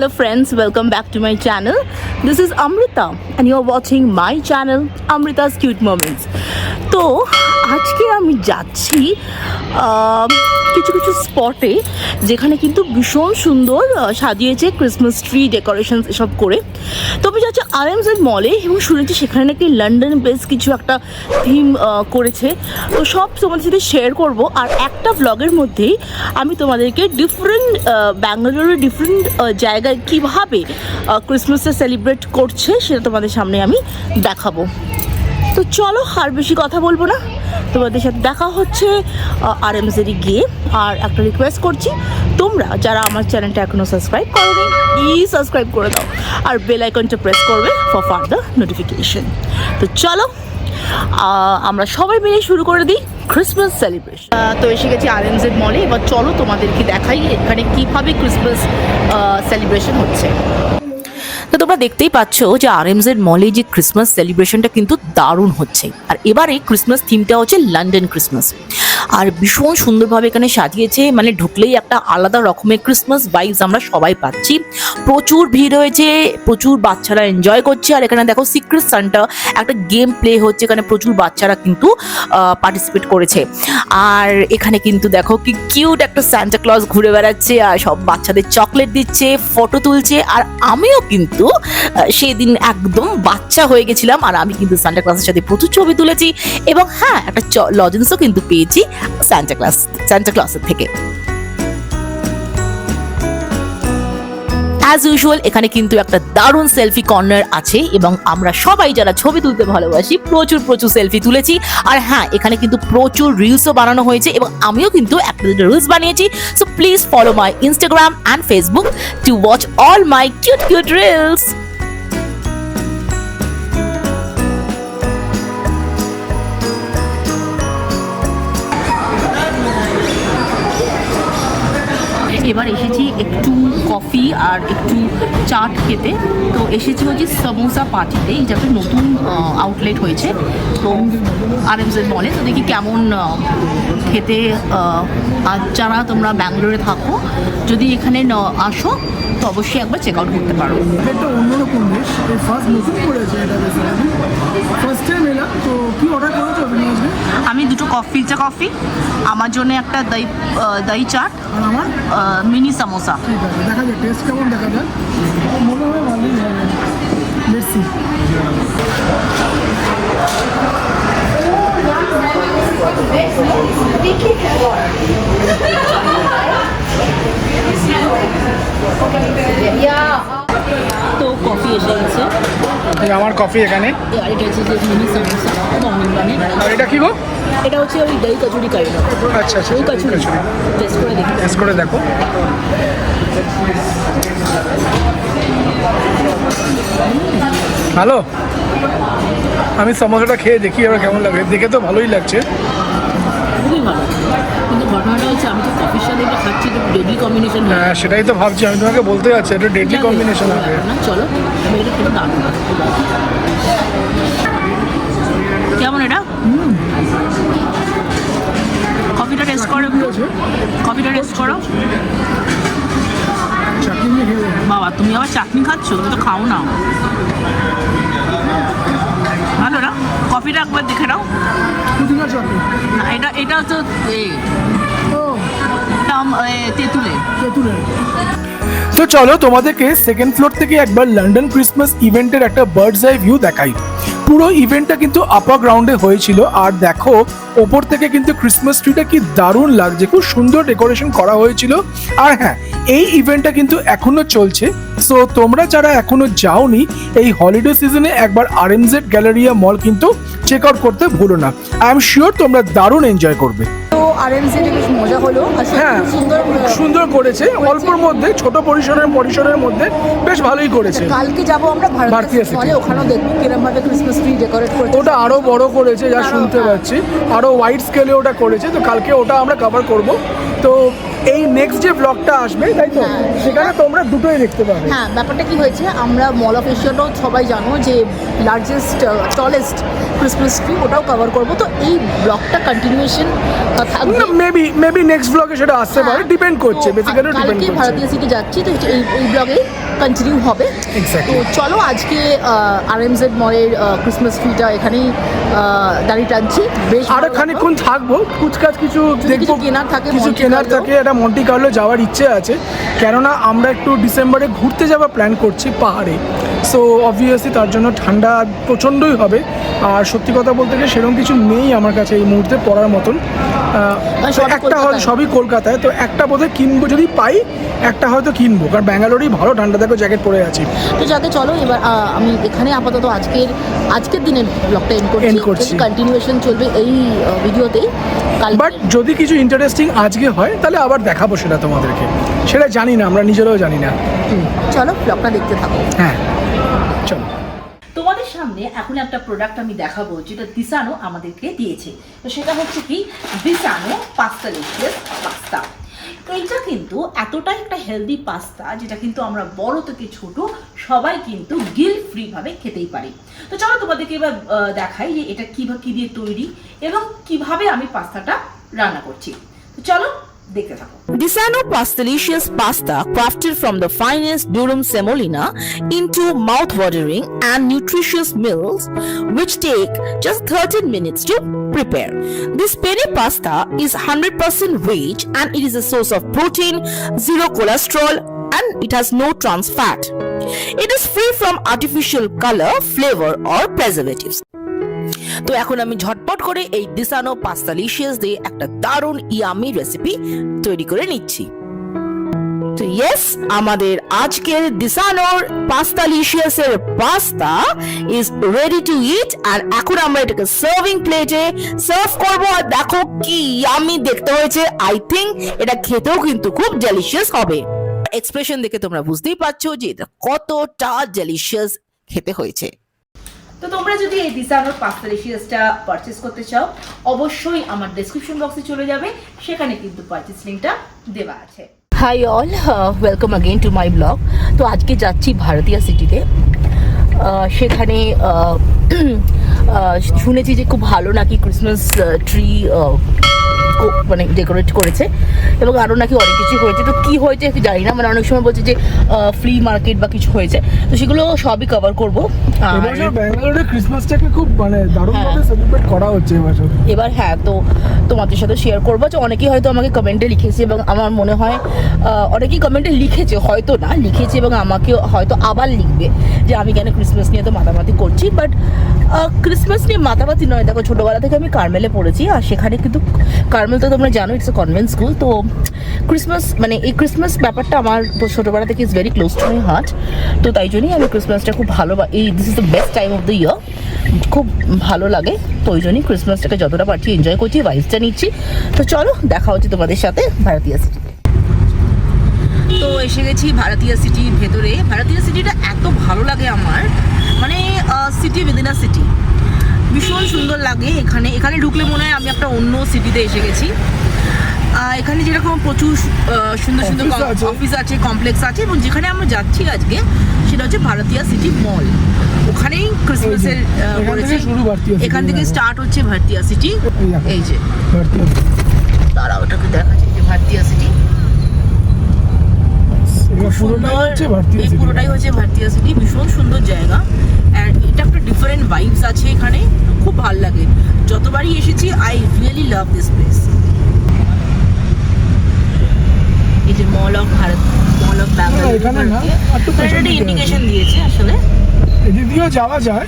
Hello friends, welcome back to my channel. This is Amrita and you are watching my channel Amrita's Cute Moments. তো আজকে আমি যাচ্ছি কিছু কিছু স্পটে যেখানে কিন্তু ভীষণ সুন্দর সাজিয়েছে ক্রিসমাস ট্রি ডেকোরেশনস এসব করে। তো আমি যাচ্ছি RMZ মলে এবং শুনেছি সেখানে নাকি লন্ডন বেস কিছু একটা থিম করেছে। তো সব তোমাদের সাথে শেয়ার করব, আর একটা ব্লগের মধ্যেই আমি তোমাদেরকে ডিফারেন্ট ব্যাঙ্গালোরের ডিফারেন্ট জায়গায় কীভাবে ক্রিসমাসটা সেলিব্রেট করছে সেটা তোমাদের সামনে আমি দেখাবো। তো চলো আর বেশি কথা বলবো না, তোমাদের সাথে দেখা হচ্ছে RMZ গিয়ে। আর একটা রিকোয়েস্ট করছি, তোমরা যারা আমার চ্যানেলটা এখনও সাবস্ক্রাইব করোনি প্লিজ সাবস্ক্রাইব করে দাও আর বেল আইকনটা প্রেস করবে ফর ফার্দার নোটিফিকেশন। তো চলো আমরা সবাই মিলে শুরু করে দিই ক্রিসমাস সেলিব্রেশন। তো এসে গেছি RMZ মলে, এবার চলো তোমাদেরকে দেখাই এখানে কীভাবে ক্রিসমাস সেলিব্রেশন হচ্ছে। তো তোমরা দেখতেই পাচ্ছ যে RMZ মলে যে ক্রিসমাস সেলিব্রেশনটা কিন্তু দারুণ হচ্ছে। আর এবারে ক্রিসমাস থিমটা হচ্ছে লন্ডন ক্রিসমাস, আর ভীষণ সুন্দরভাবে এখানে সাজিয়েছে, মানে ঢুকলেই একটা আলাদা রকমের ক্রিসমাস ভাইবস আমরা সবাই পাচ্ছি। প্রচুর ভিড় হয়েছে, প্রচুর বাচ্চারা এনজয় করছে। আর এখানে দেখো সিক্রেট সান্টা একটা গেম প্লে হচ্ছে, এখানে প্রচুর বাচ্চারা কিন্তু পার্টিসিপেট করেছে। আর এখানে কিন্তু দেখো কি কিউট একটা সান্টা ক্লজ ঘুরে বেড়াচ্ছে আর সব বাচ্চাদের চকলেট দিচ্ছে, ফটো তুলছে। আর আমিও কিন্তু সেদিন একদম বাচ্চা হয়ে গেছিলাম, আর আমি কিন্তু সান্টা ক্লজের সাথে প্রচুর ছবি তুলেছি এবং হ্যাঁ একটা লজেন্সও কিন্তু পেয়েছি সান্টা ক্লজের থেকে। অ্যাজ ইউজুয়াল এখানে কিন্তু একটা দারুণ সেলফি কর্নার আছে এবং আমরা সবাই যারা ছবি তুলতে ভালোবাসি প্রচুর সেলফি তুলেছি। আর হ্যাঁ এখানে কিন্তু প্রচুর রিলসও বানানো হয়েছে এবং আমিও কিন্তু একটা রিলস বানিয়েছি। So please follow my Instagram and Facebook to watch all my cute reels. এবার এসেছি একটু কফি আর একটু চাট খেতে। তো এসেছি হচ্ছে সমোসা পার্টিতে, এটা একটা নতুন আউটলেট হয়েছে তো RMZ মলে। তো দেখি কেমন খেতে। আর যারা তোমরা ব্যাঙ্গালোরে থাকো যদি এখানে আসো তো অবশ্যই একবার চেক আউট করতে পারো। এটা অন্যরকম বেশ, ফার্স্ট নতুন করেছে এটা, ফার্স্ট টাইম এলাম। তো কি অর্ডার করেছো তুমি? আমি দুটো ফিল্টার কফি, আমার জন্য একটা দই চাট আর আমার মিনি সমোসা। ঠিক আছে, দেখা যায় টেস্ট কেমন দেখা যায়। মনে হয় ভালোই হবে। মেসি তো কফি এসে গেছে, আমার কফি এখানে। আর এটা হচ্ছে যে মিনি সমোসা মানে। আর এটা কি গো? এটা হচ্ছে ওই দই কচুরি কারি না। আচ্ছা আচ্ছা, ওই কচুরি টেস্ট করে দেখি। টেস্ট করে দেখো। ভালো, আমি সমোসাটা খেয়ে দেখি এবার কেমন লাগে। দেখে তো ভালোই লাগছে, খুবই ভালো। কিন্তু ঘটনাটা হচ্ছে আমি তো কফির সাথে এটা খাচ্ছি, তো ডেডলি কম্বিনেশন। হ্যাঁ সেটাই তো ভাবছি, আমি তোমাকে বলতে যাচ্ছি এটা ডেডলি কম্বিনেশন হবে না। চলো আমি এটা খেতে দারুণ। কেমন এটা? কফিটা টেস্ট করো, কফিটা টেস্ট করো। বাবা তুমি আবার চাটনি খাচ্ছ? তুমি তো খাও না। ভালো না? কফিটা একবার দেখে নাও না। এটা তো তেঁতুলে। তো চলো তোমাদেরকে সেকেন্ড ফ্লোর থেকে একবার লন্ডন ক্রিসমাস ইভেন্টের একটা বার্ডস আই ভিউ দেখাই। পুরো ইভেন্টটা কিন্তু আপার গ্রাউন্ডে হয়েছিল, আর দেখো ওপর থেকে কিন্তু ক্রিসমাস ট্রিটা কি দারুণ লাগছে, খুব সুন্দর ডেকোরেশন করা হয়েছিল। আর হ্যাঁ এই ইভেন্টটা কিন্তু এখনো চলছে। সো তোমরা যারা এখনো যাওনি এই হলিডে সিজনে একবার RMZ গ্যালারিয়া মল কিন্তু চেক আউট করতে ভুলো না। আই এম শিওর তোমরা দারুণ এনজয় করবে। তো RMZ বেশ মজা হলো, হ্যাঁ সুন্দর করেছে, অল্পর মধ্যে ছোট পরিসরের মধ্যে বেশ ভালোই করেছে। কালকে যাবো আমরা ভারতীয় মলে, ওখানেও দেখবো কিরকম ভাবে ক্রিসমাস ট্রি ডেকোরেট করছে। ওটা আরো বড় করেছে যা শুনতে পাচ্ছি, আরো ওয়াইড স্কেলে ওটা করেছে। তো কালকে ওটা আমরা কভার করব। তো এই নেক্সট যে ব্লগটা আসবে তাই তো, হ্যাঁ। সেখানে তোমরা দুটোই দেখতে পাবে। হ্যাঁ, ব্যাপারটা কি হয়েছে, আমরা মল অফ এশিয়াটাও সবাই জানো যে লার্জেস্ট টলেস্ট ক্রিসমাস ট্রি, ওটাও কভার করবো। তো এই ব্লগটা কন্টিনিউয়েশন থাকবে। মেবি নেক্সট ব্লগে সেটা আসতে পারে, ডিপেন্ড করছে, তো বেসিক্যালি ডিপেন্ড কালকে করছে। ভারতীয় সিটি যাচ্ছি, তো এই ব্লগে কন্টিনিউ হবে। Exactly. তো চলো আজকে RMZ মলের ক্রিসমাস ট্রিটা এখানেই দাঁড়িয়ে টানছি। বেশ আর খানিকক্ষণ থাকবো, কুচকাচ কিছু দেখবো, কেনার থাকে, কিছু মন্টি কেনার কার্লো। থাকে, একটা মন্টি কার্লো যাওয়ার ইচ্ছে আছে, কেননা আমরা একটু ডিসেম্বরে ঘুরতে যাওয়ার প্ল্যান করছি পাহাড়ে। সো অবভিয়াসলি তার জন্য ঠান্ডা প্রচণ্ডই হবে, আর সত্যি কথা বলতে গেলে সেরকম কিছু নেই আমার কাছে এই মুহূর্তে পড়ার মতন। সবই একটা হয়তো কলকাতায়। সবই কলকাতায়, তো একটা বোধহয় কিনবো, যদি পাই একটা হয়তো কিনবো, কারণ ব্যাঙ্গালোরেই ভালো ঠান্ডা, দেখো জ্যাকেট পরে আছি। তো যাতে চলো এবার আমি এখানে আপাতত আজকের দিনের ব্লগটা এন্ড করছি। কন্টিনিউয়েশন চলবে এই ভিডিওতেই। বাট যদি কিছু ইন্টারেস্টিং আজকে হয় তাহলে আবার দেখাবো সেটা তোমাদেরকে, সেটা জানি না, আমরা নিজেরাও জানি না। চলো ব্লগটা দেখতে থাকো। হ্যাঁ চলো। তোমাদের সামনে এখন একটা প্রোডাক্ট আমি দেখাবো, যেটা দিসানো আমাদেরকে দিয়েছে। তো সেটা হচ্ছে কি, দিসানো পাস্তালিশিয়াস পাস্তা। এইটা কিন্তু এতটাই একটা হেলদি পাস্তা, যেটা কিন্তু আমরা বড় থেকে ছোট সবাই কিন্তু গিল ফ্রি ভাবে খেতেই পারি। তো চলো তোমাদেরকে এবার দেখাই যে এটা কি দিয়ে তৈরি এবং কিভাবে আমি পাস্তাটা রান্না করছি। তো চলো দেখতে থাকো। Disano Pastelicious pasta, crafted from the finest durum semolina into mouth-watering and nutritious meals, which take just 13 minutes to prepare. This penne pasta is 100% rich, and it is a source of protein, zero cholesterol, and it has no trans fat. It is free from artificial color, flavor, or preservatives. তো এখন আমি ঝটপট করে এই দিসানো পাস্তালিশিয়াস দিয়ে একটা দারুণ yummy recipe তৈরি করে নিচ্ছি। তো ইয়েস, আমাদের আজকের দিসানোর পাস্তালিশিয়াস এর পাস্তা ইজ রেডি টু ইট, আর এখন আমরা এটাকে সার্ভিং প্লেটে সার্ভ করব। আর দেখো কি ইয়ামি দেখতে হয়েছে। আই থিংক এটা খেতেও কিন্তু খুব ডেলিশিয়াস হবে। এক্সপ্রেশন দেখে তোমরা বুঝতেই পারছো যে এটা কতটা ডেলিশিয়াস খেতে হয়েছে। তো তোমরা যদি এই দিসানোর পাস্তালিশিয়াসটা পারচেস করতে চাও, অবশ্যই আমার ডেসক্রিপশন বক্সে চলে যাবে, সেখানে কিন্তু পারচেস লিঙ্কটা দেওয়া আছে। High all, welcome again to my blog. তো আজকে যাচ্ছি ভারতীয় সিটিতে। সেখানে শুনেছি যে খুব ভালো নাকি ক্রিসমাস ট্রি মানে ডেকোরেট করেছে, এবং আরও নাকি অনেক কিছু হয়েছে। তো কী হয়েছে একটু জানি না, মানে অনেক সময় বলছে যে ফ্লি মার্কেট বা কিছু হয়েছে, তো সেগুলো সবই কভার করবো। ব্যাঙ্গালোরে ক্রিসমাসটাকে খুব মানে দারুণভাবে সেলিব্রেট করা হচ্ছে এবার। হ্যাঁ, তো তোমাদের সাথে শেয়ার করবো যে অনেকেই হয়তো আমাকে কমেন্টে লিখেছে, এবং আমার মনে হয় অনেকেই কমেন্টে লিখেছে, হয়তো না লিখেছে, এবং আমাকে হয়তো আবার লিখবে যে আমি কেন ক্রিসমাস নিয়ে তো মাতামাতি করছি। বাট ক্রিসমাস নিয়ে মাতামাতি নয়, দেখো ছোটোবেলা থেকে আমি কার্মেলে পড়েছি, আর সেখানে কিন্তু কার্মেল তো তোমরা জানো ইটস এ কনভেন্ট স্কুল। তো ক্রিসমাস মানে এই ক্রিসমাস ব্যাপারটা আমার ছোটোবেলা থেকে is very close to my heart. তো তাই জন্যই আমি ক্রিসমাসটা খুব ভালো, এই this is the best time of the year, খুব ভালো লাগে। তো ওই জন্যই ক্রিসমাসটাকে যতটা পারছি এনজয় করছি, ভাইবসটা নিচ্ছি। তো চলো দেখা হচ্ছে তোমাদের সাথে ভারতীয় সিটিতে। তো এসে গেছি ভারতীয় সিটির ভেতরে। ভারতীয় সিটিটা এত ভালো লাগে আমার, মানে সিটি উইদিন আ সিটি, ভীষণ সুন্দর লাগে। এখানে ঢুকলে মনে হয় আমি একটা অন্য সিটিতে এসে গেছি। এখানে যেরকম প্রচুর সুন্দর সুন্দর অফিস আছে, কমপ্লেক্স আছে, এবং যেখানে আমরা যাচ্ছি আজকে সেটা হচ্ছে ভারতীয় সিটি মল। ওখানেই ক্রিসমাসের করেছে, এখান থেকে স্টার্ট হচ্ছে ভারতীয় সিটি। এই যে তারা ওটাকে দেখাচ্ছে যে ভারতীয় সিটি, পুরোটাই হচ্ছে ভারতীয় সিটি। ভীষণ সুন্দর জায়গা, আর এটা একটা ডিফারেন্ট ভাইবস আছে এখানে, খুব ভালো লাগে। যতবারই এসেছি I really love this place. এই যে mall of Bharat, mall of Bangalore, একটা ইন্ডিকেশন দিয়েছে আসলে, এদিক দিয়েও যাওয়া যায়।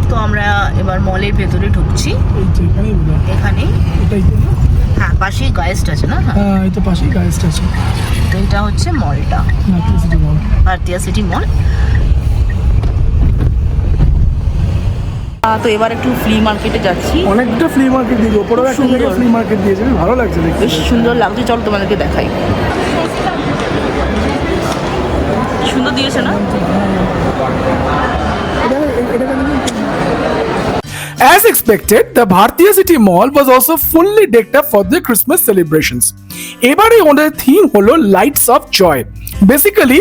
তো আমরা এবার মলের ভেতরে ঢুকছি। এখানে হ্যাঁ পাশেই গায়েস্ট আছে না? হ্যাঁ, এই তো পাশেই গায়েস্ট আছে। তো এটা হচ্ছে মলটা, ভারতীয় সিটি মল। তো এবার একটু ফ্লি মার্কেটে যাচ্ছি। অনেকটা ফ্লি মার্কেট দিয়েছে, ওপরেও একটা জায়গায় ফ্লি মার্কেট দিয়েছে, ভালো লাগছে দেখতে, বেশ সুন্দর লাগছে। চলো তোমাদেরকে দেখাই। সুন্দর দিয়েছে না? As expected, the Bhartiya City Mall was also fully decked up for the Christmas celebrations. এবারে ওদের থিম হলো লাইটস অফ জয়। বেসিক্যালি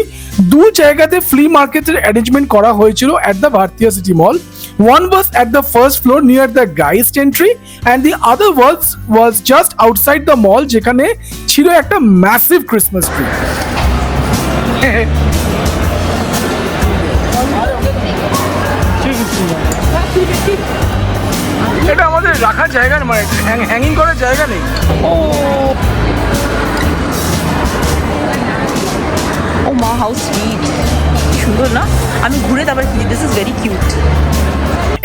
দু জায়গাতে ফ্লি মার্কেটের অ্যারেঞ্জমেন্ট করা হয়েছিল at the Bhartiya City Mall. One was at the first floor near the Geist entry and the other was just outside the mall যেখানে ছিল একটা ম্যাসিভ ক্রিসমাস ট্রি। এটা আমাদের রাখার জায়গা না, মানে হ্যাঙ্গিং করার জায়গা নেই। ও মা, হাউ সুইট, সুন্দর না? আমি ঘুরে তারপর কিনি। This is very cute.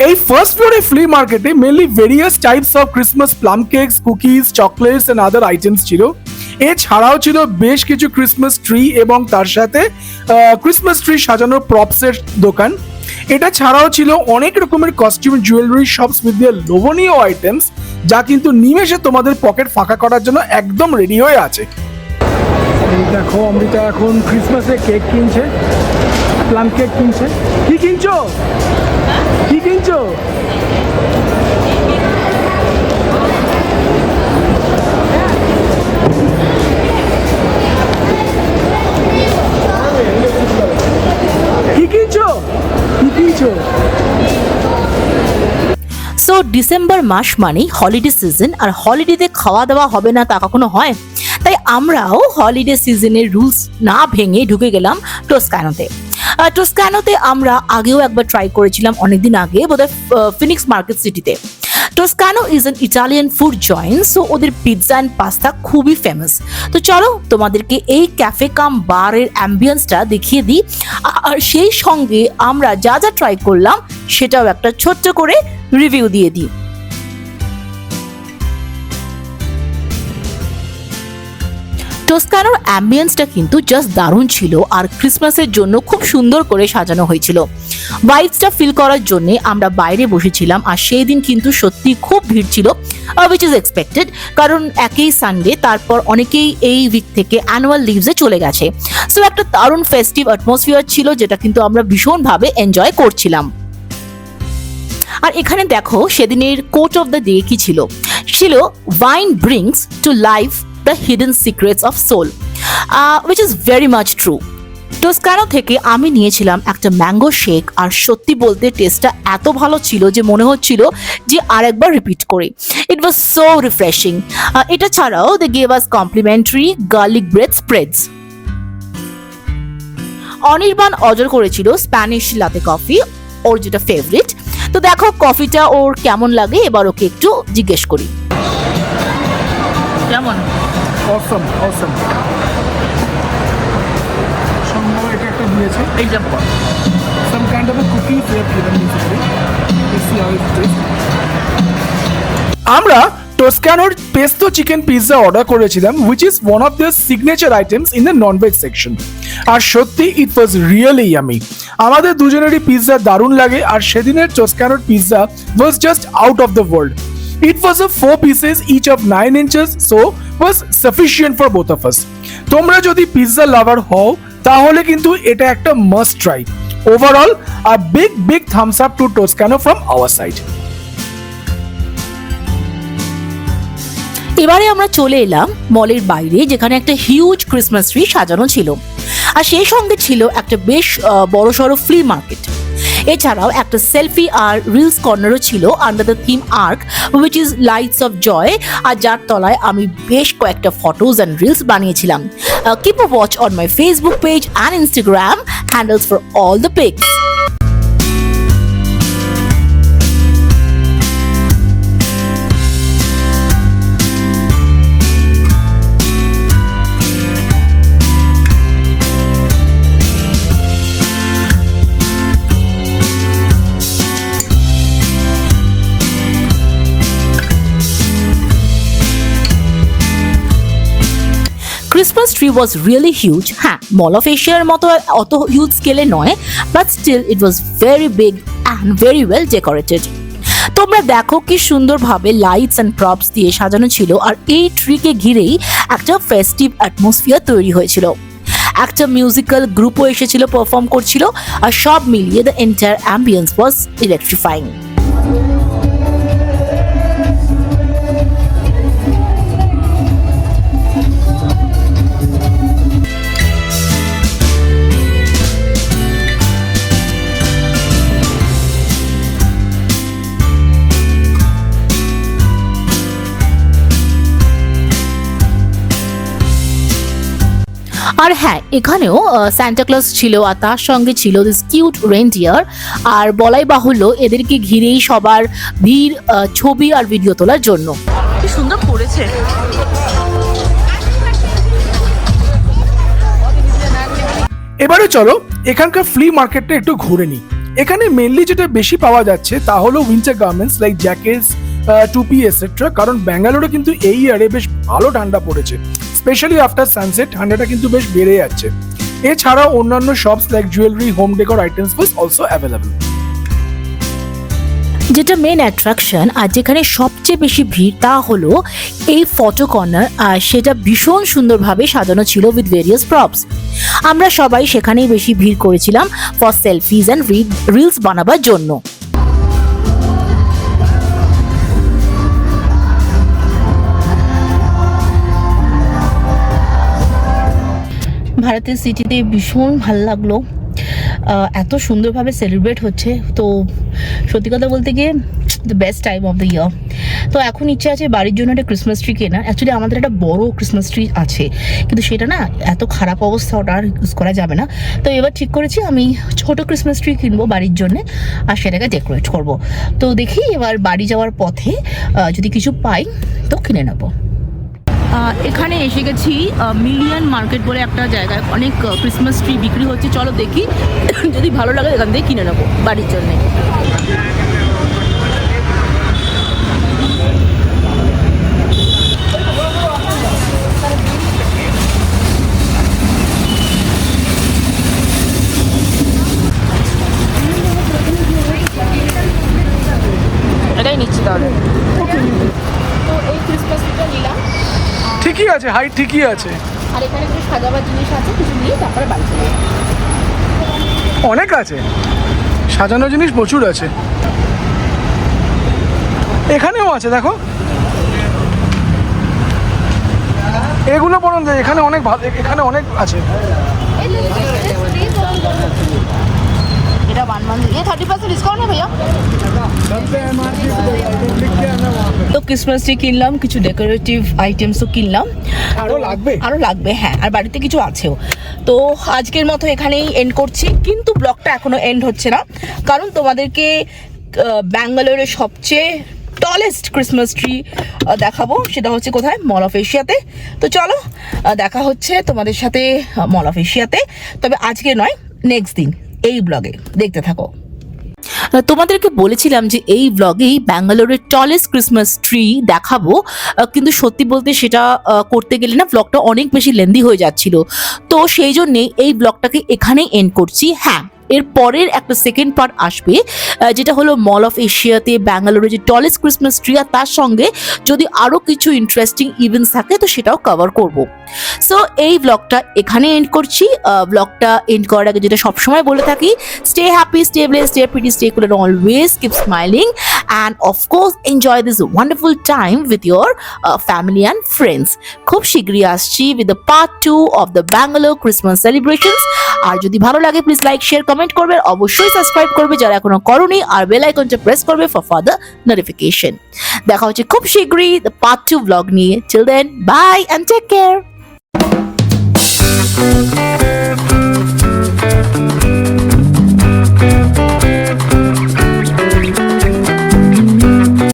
এই ফার্স্ট ফ্লোরে ফ্লি মার্কেটে mainly various types of Christmas plum cakes, cookies, chocolates and other items ছিল। এছাড়াও ছিল বেশ কিছু ক্রিসমাস ট্রি এবং তার সাথে ক্রিসমাস ট্রি সাজানোর প্রপসের দোকান। এটা ছাড়াও ছিল অনেক রকমের costume, jewellery shops with their লোভনীয় আইটেমস, যা কিন্তু নিমেষে তোমাদের পকেট ফাঁকা করার জন্য একদম রেডি হয়ে আছে। দেখো অমৃতা এখন ক্রিসমাসে কেক কিনছে, প্লাম কেক কিনছে। কি কিনছো? কি কিনছো? কি কিনছো? কি কিনছো? সো ডিসেম্বর মাস মানেই হলিডে সিজন, আর হলিডেতে খাওয়া দাওয়া হবে না তা কখনো হয়? তাই আমরাও হলিডে সিজনের রুলস না ভেঙে ঢুকে গেলাম টস্কানোতে। টস্কানোতে আমরা আগেও একবার ট্রাই করেছিলাম অনেকদিন আগে, বোধহয় ফিনিক্স মার্কেট সিটিতে। Toscano is an Italian food joint, so ওদের পিৎজা অ্যান্ড পাস্তা খুবই ফেমাস। তো চলো তোমাদেরকে এই ক্যাফে কাম বারের অ্যাম্বিয়েন্সটা দেখিয়ে দিই, আর সেই সঙ্গে আমরা যা যা ট্রাই করলাম সেটাও একটা ছোট্ট করে রিভিউ দিয়ে দিই। টস্কানোর অ্যাম্বিয়েন্সটা কিন্তু জাস্ট দারুণ ছিল, আর ক্রিসমাসের জন্য খুব সুন্দর করে সাজানো হয়েছিল। ভাইবসটা ফিল করার জন্য আমরা বাইরে বসেছিলাম, আর সেই দিন কিন্তু সত্যি খুব ভিড় ছিল, উইচ ইজ এক্সপেক্টেড, কারণ একই সানডে, তারপর অনেকেই এই উইক থেকে অ্যানুয়াল লিভসে চলে গেছে। সো একটা দারুণ ফেস্টিভ অ্যাটমসফিয়ার ছিল, যেটা কিন্তু আমরা ভীষণভাবে এনজয় করছিলাম। আর এখানে দেখো সেদিনের কোট অফ দ্য ডে কি ছিল। ছিল wine brings to life the hidden secrets of soul, which is very much true. Toscano থেকে আমি নিয়েছিলাম একটা ম্যাঙ্গো শেক, আর সত্যি বলতে টেস্টটা এত ভালো ছিল যে মনে হচ্ছিল যে আরেকবার রিপিট করি। It was so refreshing. এটা ছাড়াও they gave us complimentary garlic bread spreads. Anirban order করেছিল স্প্যানিশ লাতে কফি, ওর যেটা ফেভারিট। তো দেখো কফিটা ওর কেমন লাগে, এবার ওকে একটু জিজ্ঞেস করি। কেমন? অসম অসম। সম্ভব এটা একটা দিয়েছে, এইটা some kind of a cookie they have given me today. Let's see how it tastes. আমরা টস্কানোর পেস্তো চিকেন পিৎজা অর্ডার করেছিলাম, which is one of their signature items in the non-veg section. আর সত্যি it was really yummy. আমাদের দুজনেরই pizza দারুণ লাগে, আর সেদিনের টস্কানোর pizza was just out of the world. It was a 4 pieces each of 9 inches, so was sufficient for both of us. তোমরা যদি pizza লাভার হও তাহলে কিন্তু এটা একটা must try. Overall a big thumbs up to Toscano from our side. এবারে আমরা চলে এলাম মলের বাইরে, যেখানে একটা হিউজ ক্রিসমাস ট্রি সাজানো ছিল, আর সেই সঙ্গে ছিল একটা বেশ বড়সড় ফ্লি মার্কেট। এছাড়াও একটা সেলফি আর রিলস কর্নারও ছিল under the theme arc, which is lights of joy, আর যার তলায় আমি বেশ কয়েকটা ফটোজ অ্যান্ড রিলস বানিয়েছিলাম। Keep a watch on my Facebook page and Instagram handles for all the pics. Christmas tree was really huge. হ্যাঁ, mall of এশিয়ার মতো অত হিউজ স্কেলে নয়, but still it was very big and very well decorated. তোমরা দেখো কি সুন্দরভাবে লাইটস অ্যান্ড প্রপস দিয়ে সাজানো ছিল, আর এই ট্রিকে ঘিরেই একটা ফেস্টিভ অ্যাটমসফিয়ার তৈরি হয়েছিল। একটা মিউজিক্যাল গ্রুপও এসেছিল, পারফর্ম করছিল, আর সব মিলিয়ে the entire ambience was electrifying. আর হ্যাঁ, এখানেও সান্টা ক্লজ ছিল আর তার সঙ্গে ছিল দিস কিউট রেইনডিয়ার। আর বলাই বাহুল্য এদেরকে ঘিরেই সবার ভিড় ছবি আর ভিডিও তোলার জন্য। কি সুন্দর করেছে। এবারে চলো এখানকার ফ্লি মার্কেটটা একটু ঘুরে নিই। এখানে মেনলি যেটা বেশি পাওয়া যাচ্ছে তা হলো উইন্টার গার্মেন্টস লাইক জ্যাকেটস, টুপি এটসেট্রা। কারণ ব্যাঙ্গালোরে কিন্তু এই ইয়ারে বেশ ভালো ঠান্ডা পড়েছে, স্পেশালি আফটার সানসেট ঠান্ডাটা কিন্তু বেশ বেড়ে যাচ্ছে। এছাড়াও অন্যান্য shops like jewellery, home decor items was also available. যেটা মেন অ্যাট্রাকশন আর যেখানে সবচেয়ে বেশি ভিড় তা হলো এই ফটো কর্নার, আর সেটা ভীষণ সুন্দরভাবে সাজানো ছিল উইথ ভেরিয়াস প্রপস। আমরা সবাই সেখানেই বেশি ভিড় করেছিলাম ফর সেলফিজ অ্যান্ড রিলস বানাবার জন্য। ভারতের সিটিতে ভীষণ ভাল লাগলো, এত সুন্দরভাবে সেলিব্রেট হচ্ছে। তো সত্যি কথা বলতে গিয়ে the best time of the year. তো এখন ইচ্ছে আছে বাড়ির জন্য একটা ক্রিসমাস ট্রি কেনা। অ্যাকচুয়ালি আমাদের একটা বড় ক্রিসমাস ট্রি আছে, কিন্তু সেটা না এত খারাপ অবস্থা, ওটা আর ইউজ করা যাবে না। তো এবার ঠিক করেছি আমি ছোট ক্রিসমাস ট্রি কিনবো বাড়ির জন্য আর সেটাকে ডেকোরেট করব। তো দেখি এবার বাড়ি যাওয়ার পথে যদি কিছু পাই তো কিনে নেবো। এখানে এসে গেছি মিলিয়ন মার্কেট বলে একটা জায়গায়, অনেক ক্রিসমাস ট্রি বিক্রি হচ্ছে। চলো দেখি, যদি ভালো লাগে এখান থেকে কিনে নেবো বাড়ির জন্যে। এটাই নিচ্ছি তাহলে। তো এই ক্রিসমাস ট্রিটা নিলাম, ঠিকই আছে, হাইট ঠিকই আছে। আর এখানে কিছু সাজাবার জিনিস আছে, কিছু নিয়ে তারপরে বাড়ি চলে যাবো। অনেক আছে, সাজানো জিনিস প্রচুর আছে। এখানেও আছে দেখো, এগুলো বরং এখানে অনেক ভালো, এখানে অনেক আছে। এটা 1 month, ये 30% ডিসকাউন্ট है भैया। তো ক্রিসমাস ট্রি কিনলাম, কিছু ডেকোরেটিভ আইটেমসও কিনলাম, আরও লাগবে হ্যাঁ, আর বাড়িতে কিছু আছেও। তো আজকের মতো এখানেই এন্ড করছি, কিন্তু ব্লগটা এখনো এন্ড হচ্ছে না, কারণ তোমাদেরকে ব্যাঙ্গালোরের সবচেয়ে টলেস্ট ক্রিসমাস ট্রি দেখাবো। সেটা হচ্ছে কোথায়? মল অফ এশিয়াতে। তো চলো দেখা হচ্ছে তোমাদের সাথে মল অফ এশিয়াতে, তবে আজকে নয়, নেক্সট দিন এই ব্লগে দেখতে থাকো। তোমাদেরকে বলেছিলাম যে এই ব্লগেই ব্যাঙ্গালোরের টলেস্ট ক্রিসমাস ট্রি দেখাবো, কিন্তু সত্যি বলতে সেটা করতে গেলে না ব্লগটা অনেক বেশি লেন্দি হয়ে যাচ্ছিল। তো সেই জন্যে এই ব্লগটাকে এখানেই এন্ড করছি। হ্যাঁ, এর পরের একটা সেকেন্ড পার্ট আসবে, যেটা হলো মল অফ এশিয়াতে ব্যাঙ্গালোরের যে টলেস্ট ক্রিসমাস ট্রি, আর তার সঙ্গে যদি আরও কিছু ইন্টারেস্টিং ইভেন্টস থাকে তো সেটাও কভার করব। সো এই ব্লগটা এখানে এন্ড করছি। ব্লগটা এন্ড করার আগে যেটা সবসময় বলে থাকি, stay happy, stay blessed, stay pretty, stay cool and always keep smiling and of course enjoy this wonderful time with your family and friends. খুব শীঘ্রই আসছি with the part 2 of the Bangalore Christmas celebrations. আর যদি ভালো লাগে প্লিজ লাইক, শেয়ার, কমেন্ট করবে, অবশ্যই subscribe করবে যারা এখনো করোনি, আর বেল আইকনটা প্রেস করবে ফর ফার্দার নোটিফিকেশন। দেখা হচ্ছে খুব শীঘ্রই দ্য পার্ট 2 ব্লগ নিয়ে। Till then bye and take care.